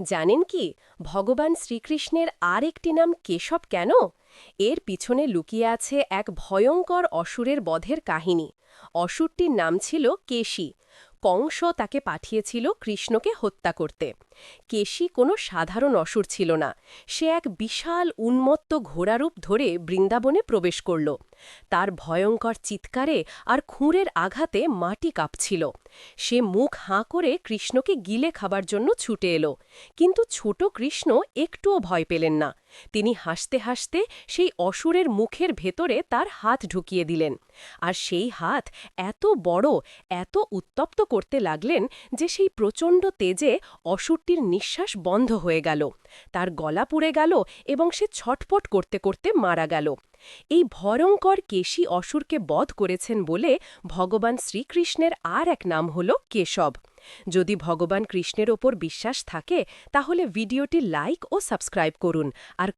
জানেন কি ভগবান শ্রীকৃষ্ণের আর একটি নাম কেশব কেন? এর পিছনে লুকিয়ে আছে এক ভয়ঙ্কর অসুরের বধের কাহিনী। অসুরটির নাম ছিল কেশী। কংস তাকে পাঠিয়েছিল কৃষ্ণকে হত্যা করতে। কেশী কোনো সাধারণ অসুর ছিল না। সে এক বিশাল উন্মত্ত ঘোড়ারূপ ধরে বৃন্দাবনে প্রবেশ করল। তার ভয়ঙ্কর চিৎকারে আর খুঁড়ের আঘাতে মাটি কাঁপছিল। সে মুখ হাঁ করে কৃষ্ণকে গিলে খাবার জন্য ছুটে এলো। কিন্তু ছোট কৃষ্ণ একটুও ভয় পেলেন না। তিনি হাসতে হাসতে সেই অসুরের মুখের ভেতরে তার হাত ঢুকিয়ে দিলেন। আর সেই হাত এত বড়, এত উত্তপ্ত করতে লাগলেন যে সেই প্রচণ্ড তেজে অসুরটির নিঃশ্বাস বন্ধ হয়ে গেল। তার গলা পুড়ে গেল এবং সে ছটফট করতে করতে মারা গেল। এই ভয়ঙ্কর কেশী অসুরকে বধ করেছেন বলে ভগবান শ্রীকৃষ্ণের আর এক নাম হল কেশব। যদি ভগবান কৃষ্ণের ওপর বিশ্বাস থাকে তাহলে ভিডিওটি লাইক ও সাবস্ক্রাইব করুন আর